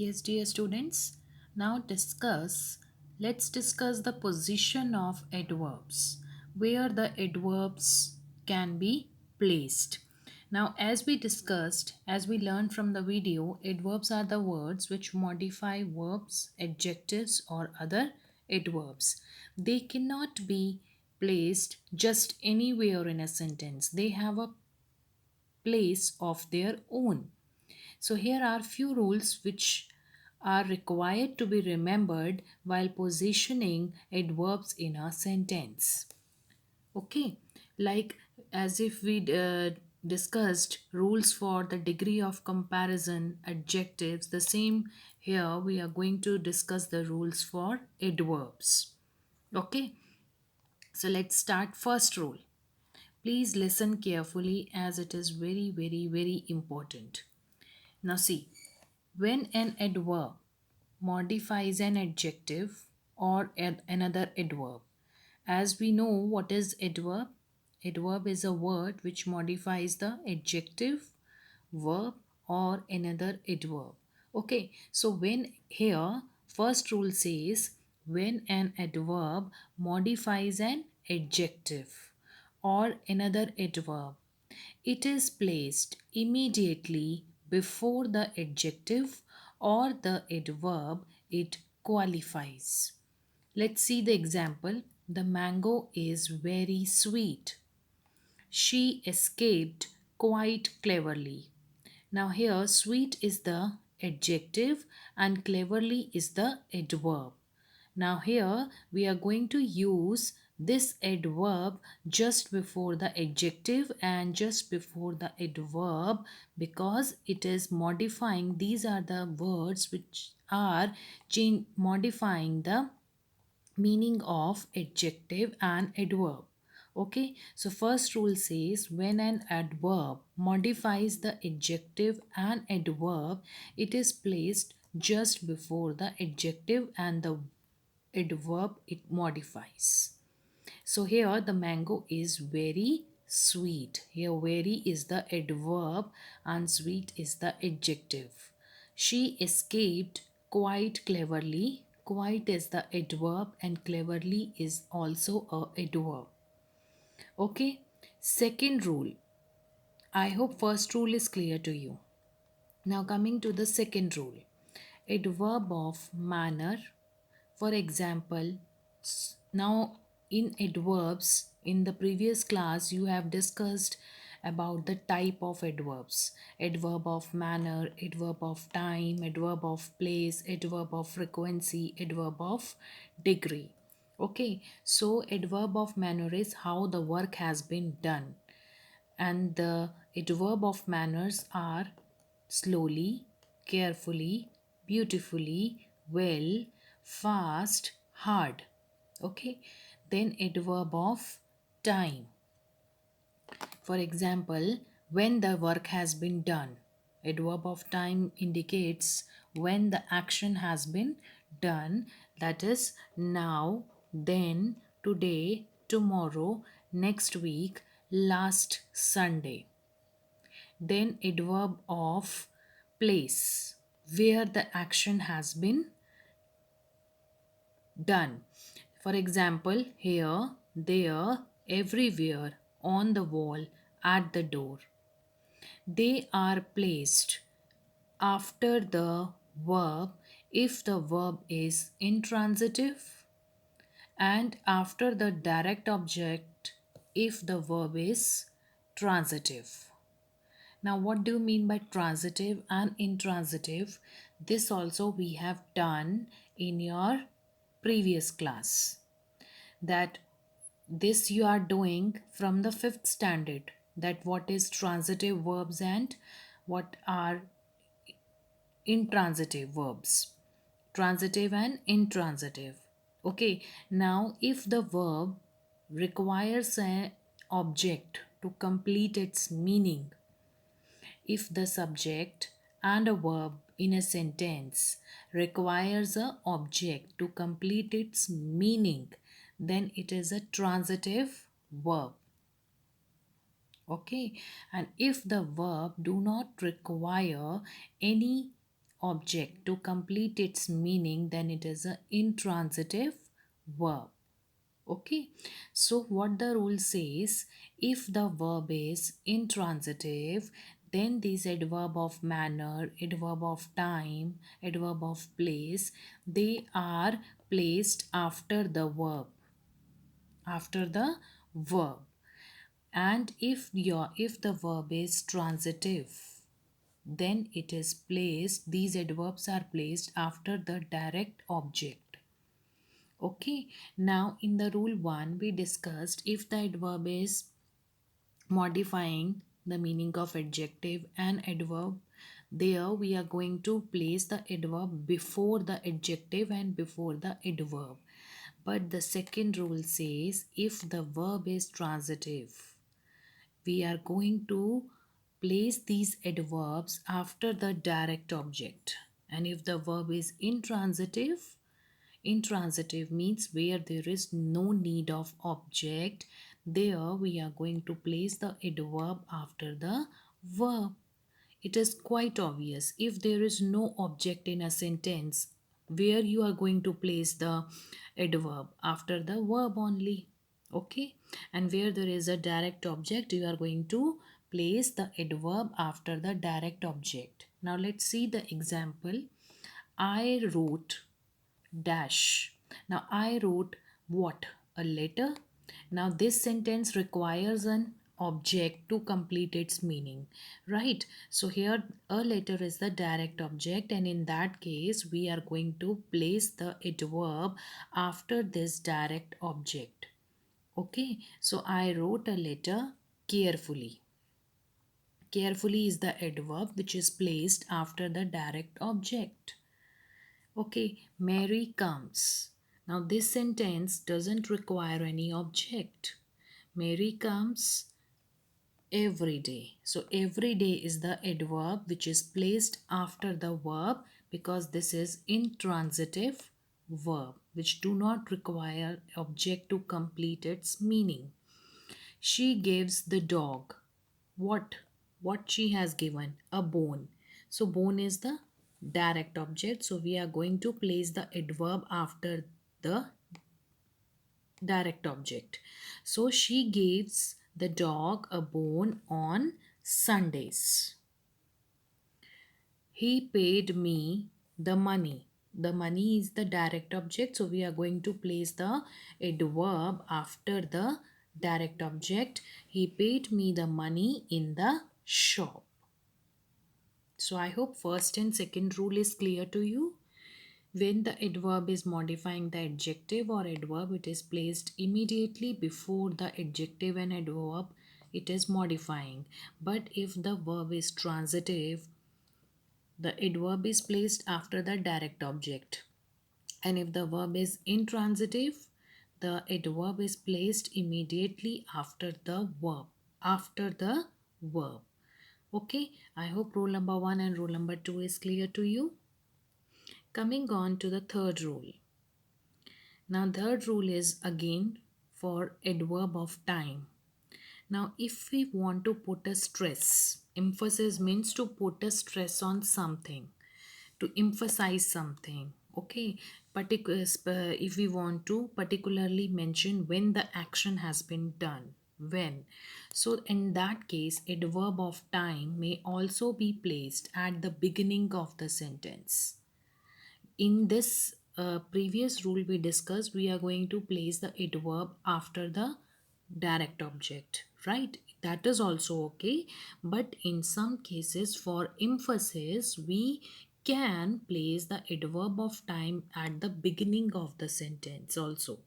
Yes, dear students. Let's discuss the position of adverbs, where the adverbs can be placed. Now, as we learned from the video, adverbs are the words which modify verbs, adjectives, or other adverbs. They cannot be placed just anywhere in a sentence. They have a place of their own. So here are few rules which are required to be remembered while positioning adverbs in a sentence. Okay, like as if we discussed rules for the degree of comparison, adjectives, the same here we are going to discuss the rules for adverbs. Okay, so let's start first rule. Please listen carefully as it is very important. Now see, when an adverb modifies an adjective or another adverb, as we know what is adverb, adverb is a word which modifies the adjective, verb, or another adverb. Okay, so when here first rule says when an adverb modifies an adjective or another adverb, it is placed immediately before the adjective or the adverb it qualifies. Let's see the example. The mango is very sweet. She escaped quite cleverly. Now, here, sweet is the adjective and cleverly is the adverb. Now, here we are going to use this adverb just before the adjective and just before the adverb because it is modifying. These are the words which are modifying the meaning of adjective and adverb. Okay, so first rule says when an adverb modifies the adjective and adverb, it is placed just before the adjective and the adverb it modifies. So here the mango is very sweet. Here very is the adverb and sweet is the adjective. She escaped quite cleverly. Quite is the adverb and cleverly is also a adverb. Okay. Second rule. I hope first rule is clear to you. Now coming to the second rule. Adverb of manner. For example, now in adverbs, in the previous class, you have discussed about the type of adverbs: adverb of manner, adverb of time, adverb of place, adverb of frequency, adverb of degree. Okay, so adverb of manner is how the work has been done, and the adverb of manners are slowly, carefully, beautifully, well, fast, hard. Okay, then adverb of time. For example, when the work has been done. Adverb of time indicates when the action has been done, that is now, then, today, tomorrow, next week, last Sunday. Then adverb of place, where the action has been done. For example, here, there, everywhere, on the wall, at the door. They are placed after the verb if the verb is intransitive and after the direct object if the verb is transitive. Now, what do you mean by transitive and intransitive? This also we have done in your previous class. That this you are doing from the fifth standard. That what is transitive verbs and what are intransitive verbs. Transitive and intransitive. Okay. Now, if the verb requires an object to complete its meaning, if the subject and a verb in a sentence requires a object to complete its meaning, then it is a transitive verb. Okay, and if the verb do not require any object to complete its meaning, then it is an intransitive verb. Okay, so what the rule says, if the verb is intransitive, then these adverb of manner, adverb of time, adverb of place, they are placed after the verb, after the verb. And if the verb is transitive, then it is placed, these adverbs are placed after the direct object. Okay, now in the rule 1 we discussed, if the adverb is modifying the meaning of adjective and adverb, there we are going to place the adverb before the adjective and before the adverb. But the second rule says, if the verb is transitive, we are going to place these adverbs after the direct object. And if the verb is intransitive, intransitive means where there is no need of object, there we are going to place the adverb after the verb. It is quite obvious, if there is no object in a sentence, where you are going to place the adverb, after the verb only. Okay, and where there is a direct object, you are going to place the adverb after the direct object. Now let's see the example. I wrote dash. Now I wrote what? A letter. Now this sentence requires an object to complete its meaning, right? So here a letter is the direct object, and in that case we are going to place the adverb after this direct object. Okay, so I wrote a letter carefully. Carefully is the adverb which is placed after the direct object. Okay, Mary comes. Now this sentence doesn't require any object. Mary comes every day. So every day is the adverb which is placed after the verb, because this is intransitive verb which do not require object to complete its meaning. She gives the dog what? What she has given? A bone. So bone is the direct object. So we are going to place the adverb after the direct object. So she gives the dog a bone on Sundays. He paid me the money. The money is the direct object, so we are going to place the adverb after the direct object. He paid me the money in the shop. So I hope first and second rule is clear to you. When the adverb is modifying the adjective or adverb, it is placed immediately before the adjective and adverb it is modifying. But if the verb is transitive, the adverb is placed after the direct object. And if the verb is intransitive, the adverb is placed immediately after the verb. After the verb. Okay, I hope rule number 1 and rule number 2 is clear to you. Coming on to the third rule. Now, third rule is again for adverb of time. Now, if we want to put a stress, emphasis means to put a stress on something, to emphasize something. Okay, if we want to particularly mention when the action has been done, when. So in that case, adverb of time may also be placed at the beginning of the sentence. In this previous rule we discussed, we are going to place the adverb after the direct object, right? That is also okay, but in some cases for emphasis we can place the adverb of time at the beginning of the sentence also.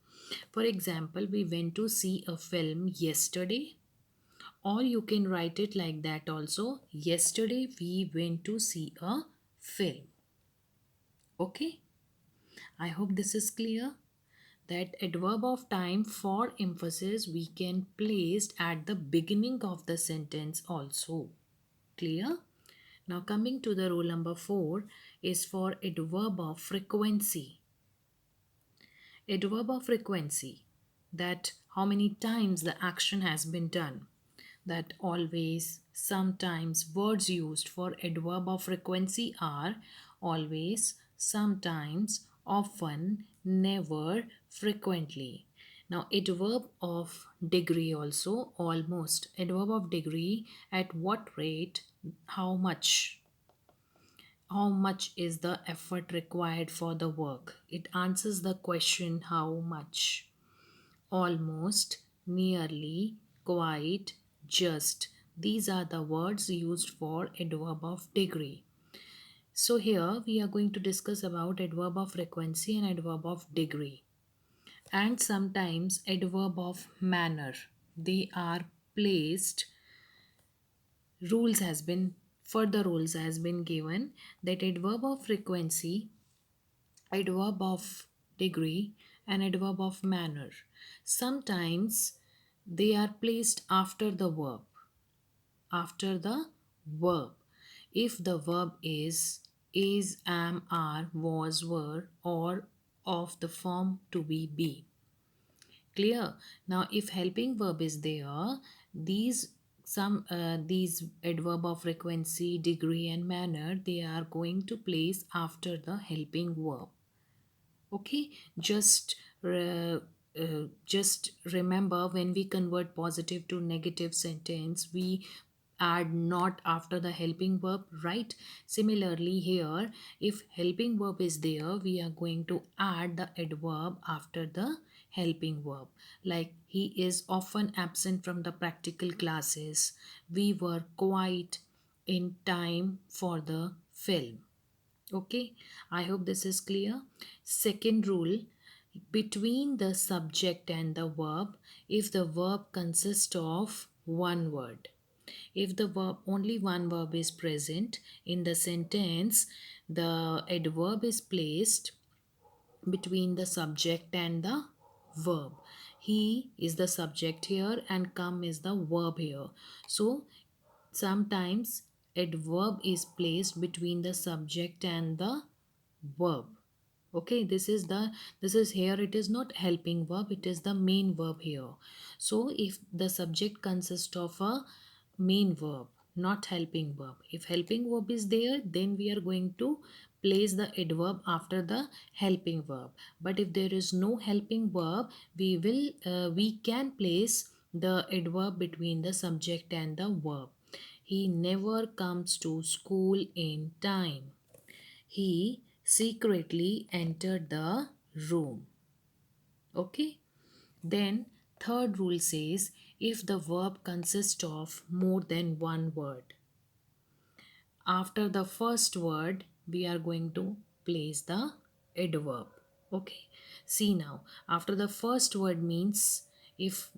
For example, we went to see a film yesterday, or you can write it like that also, yesterday we went to see a film. Okay, I hope this is clear, that adverb of time for emphasis we can place at the beginning of the sentence also. Clear? Now coming to the rule number 4 is for adverb of frequency. Adverb of frequency, that how many times the action has been done. that always, sometimes. Words used for adverb of frequency are always, sometimes, often, never, frequently. Now, adverb of degree also, almost. Adverb of degree, at what rate, how much. How much is the effort required for the work? It answers the question how much. Almost, nearly, quite, just. These are the words used for adverb of degree. So here we are going to discuss about adverb of frequency and adverb of degree. And sometimes adverb of manner. They are placed, rules has been, further rules has been given that adverb of frequency, adverb of degree, and adverb of manner. Sometimes they are placed after the verb. After the verb. If the verb is, am, are, was, were, or of the form to be. Clear? Now, if helping verb is there, these adverb of frequency, degree, and manner, they are going to place after the helping verb. Okay, just remember, when we convert positive to negative sentence, we add not after the helping verb, right? Similarly here, if helping verb is there, we are going to add the adverb after the helping verb. Like, he is often absent from the practical classes. We were quite in time for the film. Okay, I hope this is clear. Second rule, between the subject and the verb, if the verb consists of one word. If the verb, only one verb is present in the sentence, the adverb is placed between the subject and the verb. He is the subject here and come is the verb here. So sometimes adverb is placed between the subject and the verb. Okay, this is here, it is not helping verb, it is the main verb here. So if the subject consists of a main verb, not helping verb, if helping verb is there, then we are going to place the adverb after the helping verb. But if there is no helping verb, we can place the adverb between the subject and the verb. He never comes to school in time. He secretly entered the room. Okay. Then third rule says, if the verb consists of more than one word, after the first word we are going to place the adverb. Okay, see now, after the first word means, if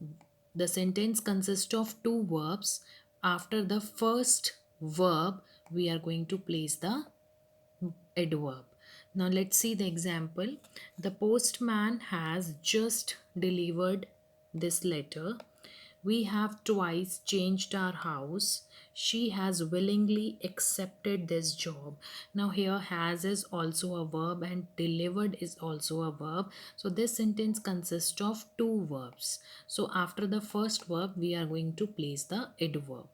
the sentence consists of two verbs, after the first verb we are going to place the adverb. Now let's see the example. The postman has just delivered this letter. We have twice changed our house. She has willingly accepted this job. Now here has is also a verb and delivered is also a verb. So this sentence consists of two verbs. So after the first verb we are going to place the adverb.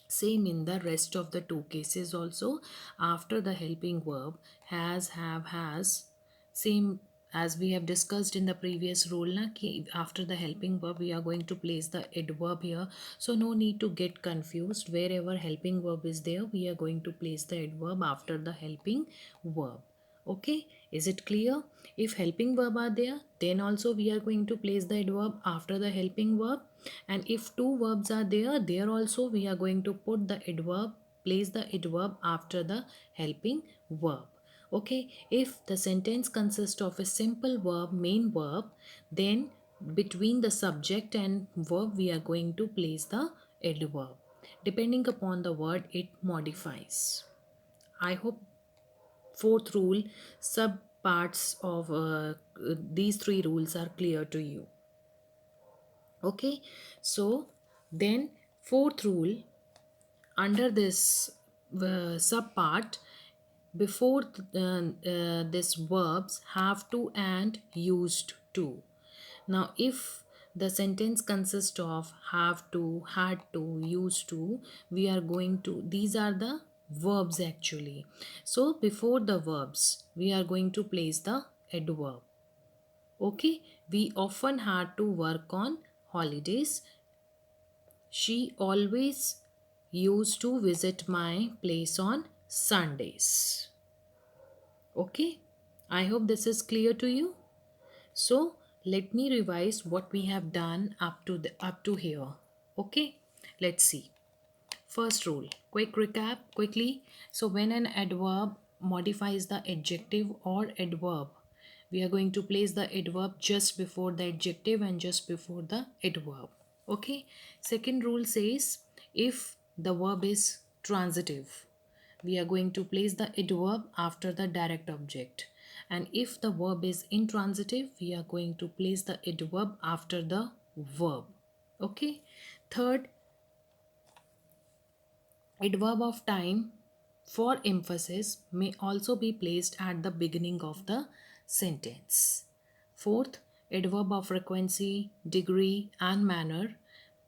Same in the rest of the two cases also. After the helping verb, has, have, has, same as we have discussed in the previous rule na, ki after the helping verb we are going to place the adverb here. So no need to get confused. Wherever helping verb is there, we are going to place the adverb after the helping verb. Okay, is it clear? If helping verb are there, then also we are going to place the adverb after the helping verb. And if two verbs are there, there also we are going to put the adverb, place the adverb after the helping verb. Okay, if the sentence consists of a simple verb, main verb, then between the subject and verb we are going to place the adverb. Depending upon the word, it modifies. I hope fourth rule, sub parts of these three rules are clear to you. Okay, so then fourth rule, under this sub part, before this verbs have to and used to. Now if the sentence consists of have to, had to, used to. We are going to, these are the verbs actually. So before the verbs, we are going to place the adverb. Okay, we often had to work on holidays. She always used to visit my place on Sundays. Okay, I hope this is clear to you. So let me revise what we have done up to here. Okay, let's see. First rule, quick recap quickly. So when an adverb modifies the adjective or adverb, we are going to place the adverb just before the adjective and just before the adverb. Okay. Second rule says if the verb is transitive, we are going to place the adverb after the direct object. And if the verb is intransitive, we are going to place the adverb after the verb. Okay. Third, adverb of time for emphasis may also be placed at the beginning of the sentence. Fourth, adverb of frequency, degree, and manner,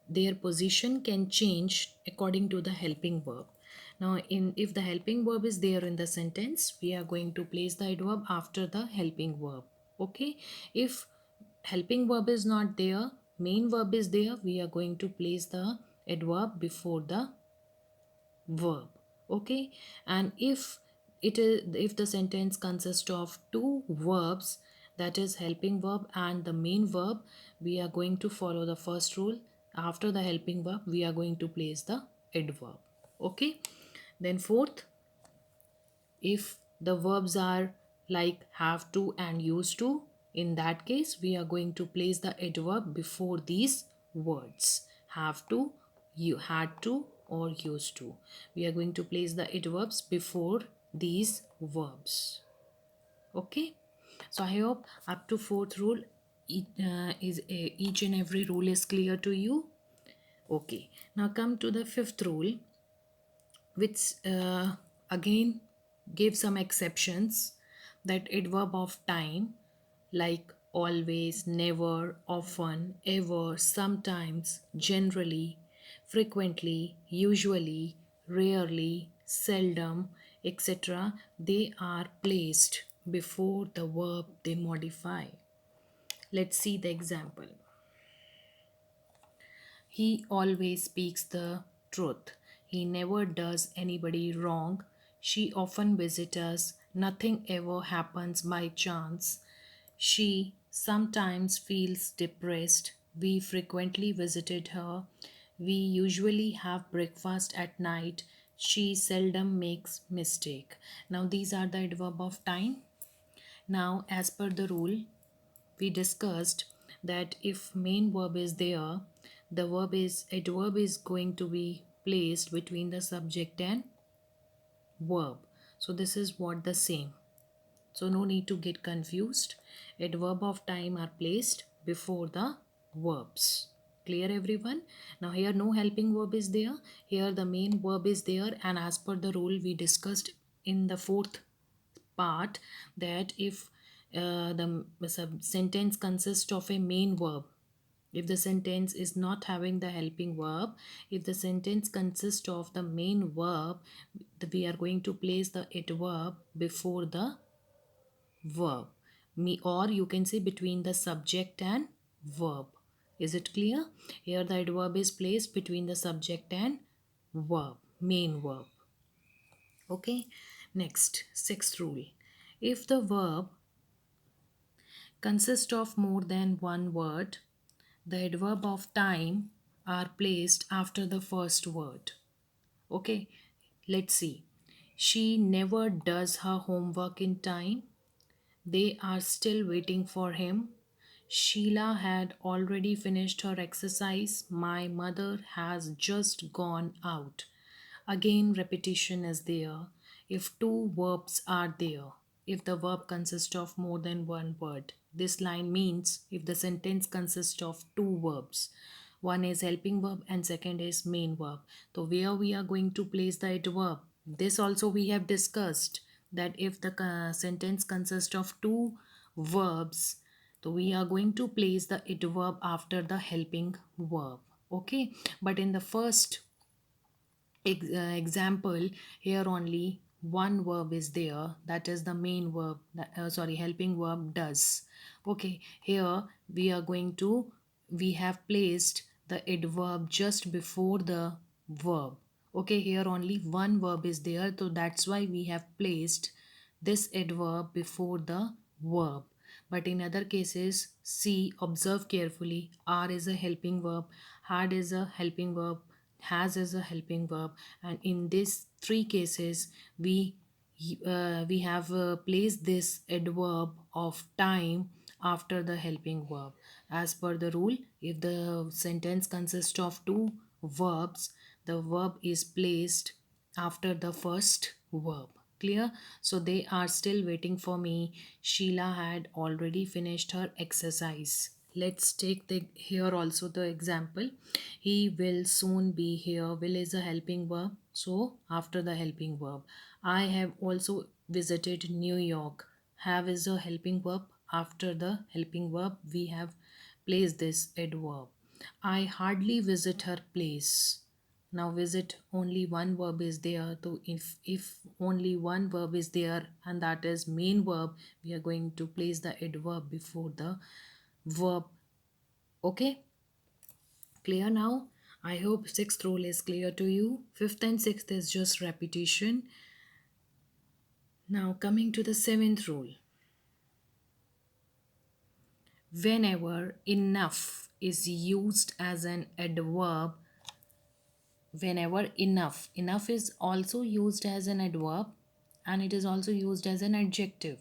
their position can change according to the helping verb. Now, if the helping verb is there in the sentence, we are going to place the adverb after the helping verb. Okay, if helping verb is not there, main verb is there, we are going to place the adverb before the verb. Okay, and if the sentence consists of two verbs, that is helping verb and the main verb, we are going to follow the first rule. After the helping verb, we are going to place the adverb. Okay, then fourth, if the verbs are like have to and used to, in that case we are going to place the adverb before these words have to, you had to, or used to. We are going to place the adverbs before these verbs. Okay, so I hope up to fourth rule each and every rule is clear to you. Okay, now come to the fifth rule, which again gives some exceptions, that adverb of time like always, never, often, ever, sometimes, generally, frequently, usually, rarely, seldom, etc., they are placed before the verb they modify. Let's see the example. He always speaks the truth. He never does anybody wrong. She often visits us. Nothing ever happens by chance. She sometimes feels depressed. We frequently visited her. We usually have breakfast at night. She seldom makes mistake. Now these are the adverb of time. Now as per the rule, we discussed that if main verb is there, the adverb is going to be placed between the subject and verb. So this is what the same. So no need to get confused. Adverb of time are placed before the verbs. Clear everyone? Now here no helping verb is there. Here the main verb is there, and as per the rule we discussed in the fourth part, that if the sentence consists of a main verb, if the sentence is not having the helping verb, if the sentence consists of the main verb, we are going to place the adverb before the verb. Or you can say between the subject and verb. Is it clear? Here the adverb is placed between the subject and verb, main verb. Okay, next, sixth rule. If the verb consists of more than one word, the adverb of time are placed after the first word. Okay, let's see. She never does her homework in time. They are still waiting for him. Sheila had already finished her exercise. My mother has just gone out. Again, repetition is there. If two verbs are there, if the verb consists of more than one word, this line means if the sentence consists of two verbs, one is helping verb and second is main verb. So where we are going to place the adverb? This also we have discussed, that if the sentence consists of two verbs, So we are going to place the adverb after the helping verb. Okay, but in the first example, here only one verb is there, that is the main verb, sorry, helping verb does. Okay, here we are going to, we have placed the adverb just before the verb. Okay, here only one verb is there, so that's why we have placed this adverb before the verb. But in other cases, see, observe carefully. Are is a helping verb, had is a helping verb, has is a helping verb, and in these three cases, we have placed this adverb of time after the helping verb. As per the rule, if the sentence consists of two verbs, the verb is placed after the first verb. Clear? So they are still waiting for me. Sheila had already finished her exercise. Let's take the here also the example. He will soon be here. Will is a helping verb. So after the helping verb. I have also visited New York. Have is a helping verb. After the helping verb, we have placed this adverb. I hardly visit her place. Now visit, only one verb is there. So if only one verb is there and that is main verb, we are going to place the adverb before the verb. Okay, clear now? I hope sixth rule is clear to you. Fifth and sixth is just repetition. Now coming to the seventh rule. Whenever enough is used as an adverb, whenever enough is also used as an adverb and it is also used as an adjective.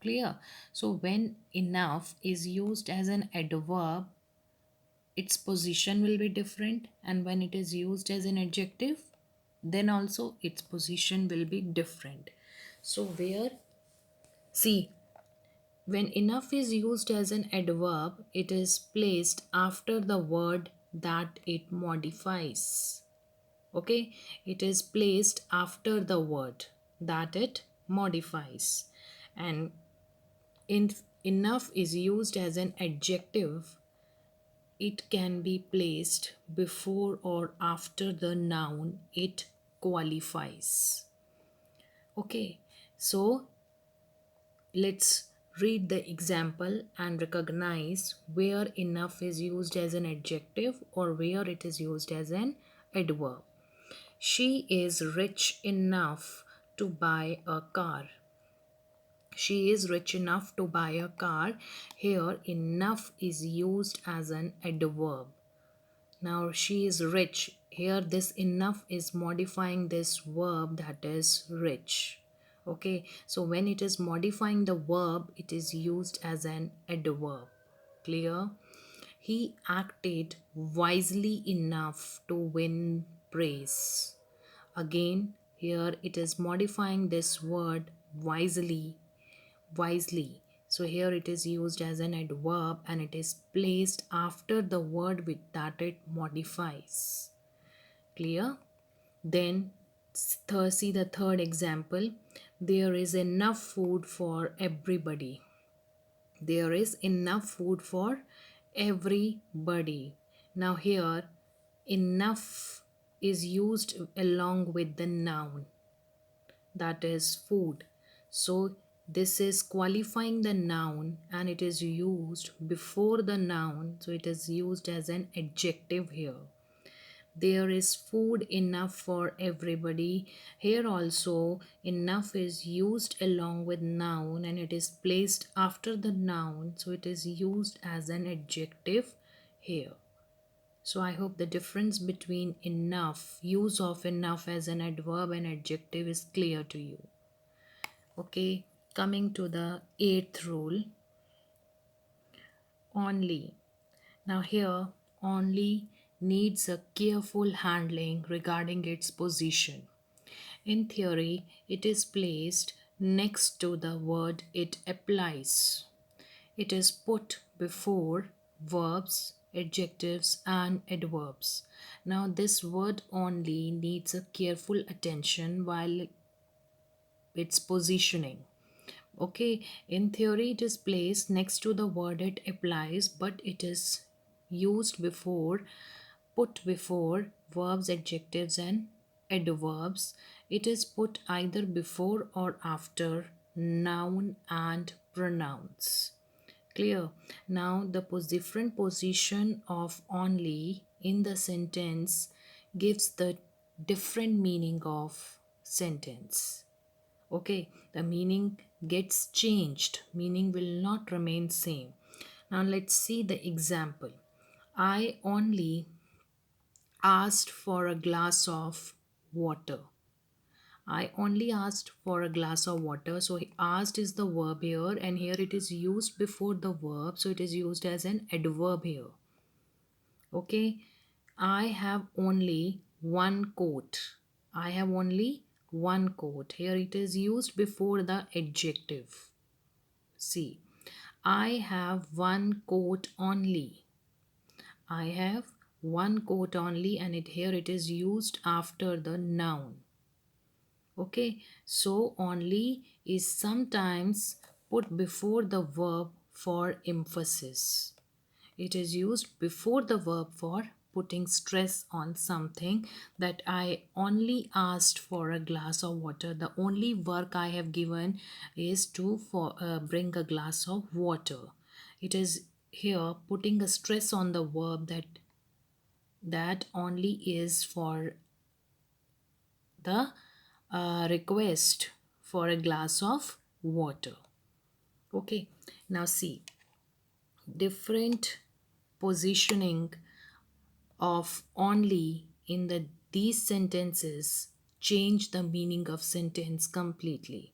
Clear? So when enough is used as an adverb, its position will be different, and when it is used as an adjective, then also its position will be different. So where, see, when enough is used as an adverb, it is placed after the word that it modifies. Okay, it is placed after the word that it modifies. And in enough is used as an adjective, it can be placed before or after the noun it qualifies. Okay, so let's read the example and recognize where enough is used as an adjective or where it is used as an adverb. She is rich enough to buy a car. She is rich enough to buy a car. Here, enough is used as an adverb. Now, she is rich. Here, this enough is modifying this verb that is rich. Okay, so when it is modifying the verb, it is used as an adverb. Clear? He acted wisely enough to win praise. Again, here it is modifying this word wisely, wisely. So here it is used as an adverb and it is placed after the word with that it modifies. Clear? Then see the third example. There is enough food for everybody. There is enough food for everybody. Now here enough is used along with the noun that is food. So this is qualifying the noun and it is used before the noun. So it is used as an adjective here. There is food enough for everybody. Here also enough is used along with noun and it is placed after the noun. So it is used as an adjective here. So I hope the difference between enough, use of enough as an adverb and adjective is clear to you. Okay, coming to the eighth rule, only. Now here, only needs a careful handling regarding its position. In theory, it is placed next to the word it applies. It is put before verbs, adjectives, and adverbs. Now, this word only needs a careful attention while its positioning. Okay, in theory, it is placed next to the word it applies, but it is used before, put before verbs, adjectives, and adverbs. It is put either before or after noun and pronouns. Clear. Now, the different position of only in the sentence gives the different meaning of sentence. Okay, the meaning gets changed, meaning will not remain same. Now let's see the example. I only asked for a glass of water. I only asked for a glass of water. So asked is the verb here, and here it is used before the verb, so it is used as an adverb here. Okay, I have only one coat. I have only one coat. Here it is used before the adjective. See, I have one coat only. I have one coat only, and here it is used after the noun. Okay, so only is sometimes put before the verb for emphasis. It is used before the verb for putting stress on something, that I only asked for a glass of water. The only work I have given is to bring a glass of water. It is here putting a stress on the verb that only is for the request for a glass of water. Okay, now see different positioning of only in these sentences change the meaning of sentence completely.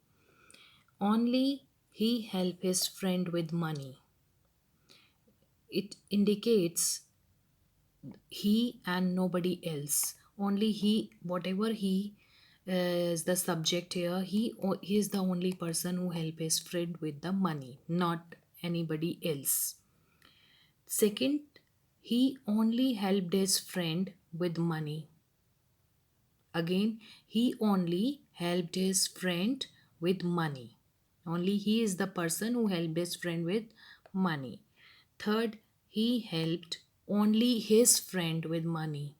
Only he helped his friend with money. It indicates he and nobody else. Only he, whatever he is the subject here, he is the only person who helped his friend with the money, not anybody else. Second, he only helped his friend with money. Again, he only helped his friend with money. Only he is the person who helped his friend with money. Third, he helped only his friend with money.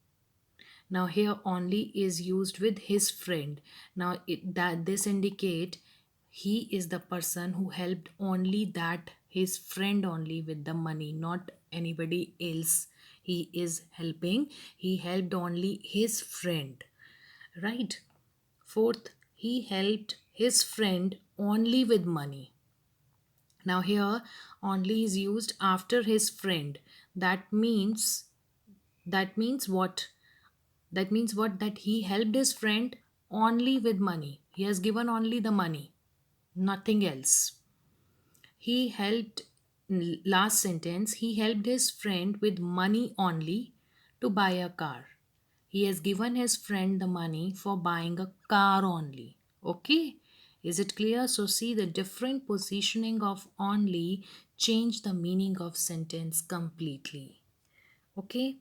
Now here only is used with his friend. Now that this indicate he is the person who helped only that his friend only with the money, not anybody else. He is helping. He helped only his friend. Right. Fourth, he helped his friend only with money. Now here only is used after his friend. That means that means what? That means what? That he helped his friend only with money. He has given only the money, nothing else. He helped, last sentence, he helped his friend with money only to buy a car. He has given his friend the money for buying a car only. Okay? Is it clear? So see the different positioning of only change the meaning of sentence completely. Okay?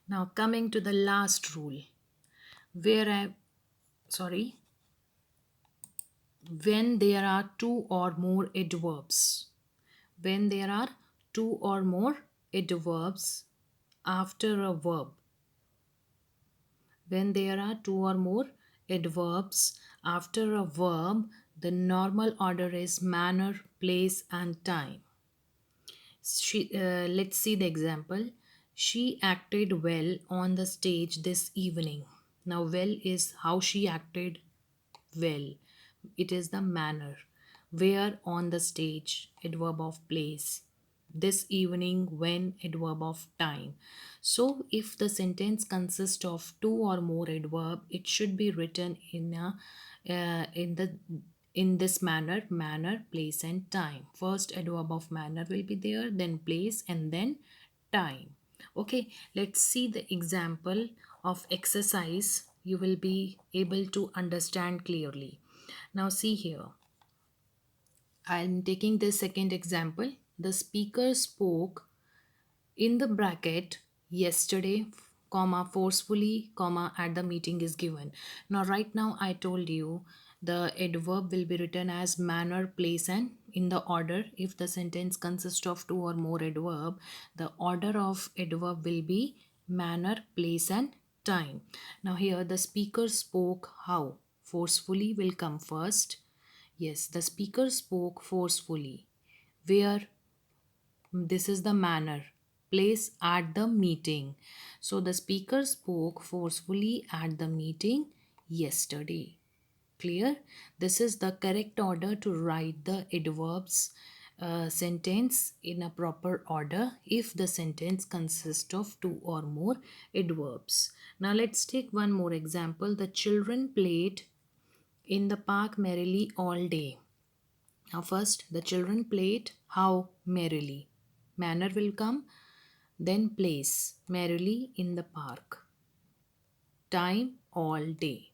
Now coming to the last rule where I sorry when there are two or more adverbs. When there are two or more adverbs after a verb. When there are two or more adverbs after a verb, the normal order is manner, place, and time. Let's see the example. She acted well on the stage this evening. Now, well is how she acted well. It is the manner. Where on the stage, adverb of place. This evening, when, adverb of time. So, if the sentence consists of two or more adverb, it should be written in this manner, place, and time. First adverb of manner will be there, then place, and then time. Okay, let's see the example of exercise. You will be able to understand clearly. Now see here. I'm taking the second example. The speaker spoke in the bracket yesterday, comma, forcefully, comma, at the meeting is given. Now right now I told you The adverb will be written as manner, place, and in the order. If the sentence consists of two or more adverb, the order of adverb will be manner, place, and time. Now here the speaker spoke how. Forcefully will come first. Yes, the speaker spoke forcefully. Where? This is the manner. Place at the meeting. So the speaker spoke forcefully at the meeting yesterday. Clear? This is the correct order to write the adverbs sentence in a proper order if the sentence consists of two or more adverbs. Now let's take one more example. The children played in the park merrily all day. Now first the children played how merrily. Manner will come, then place merrily in the park. Time all day.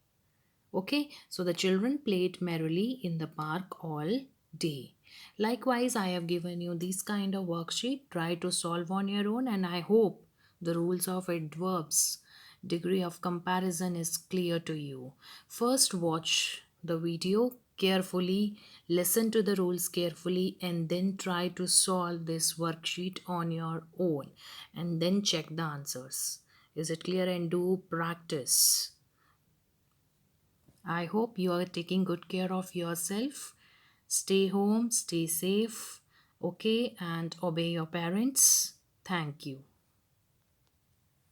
Okay, so the children played merrily in the park all day. Likewise, I have given you this kind of worksheet. Try to solve on your own, and I hope the rules of adverbs, degree of comparison is clear to you. First, watch the video carefully, listen to the rules carefully, and then try to solve this worksheet on your own, and then check the answers. Is it clear? And do practice. I hope you are taking good care of yourself. Stay home, stay safe, okay, and obey your parents. Thank you.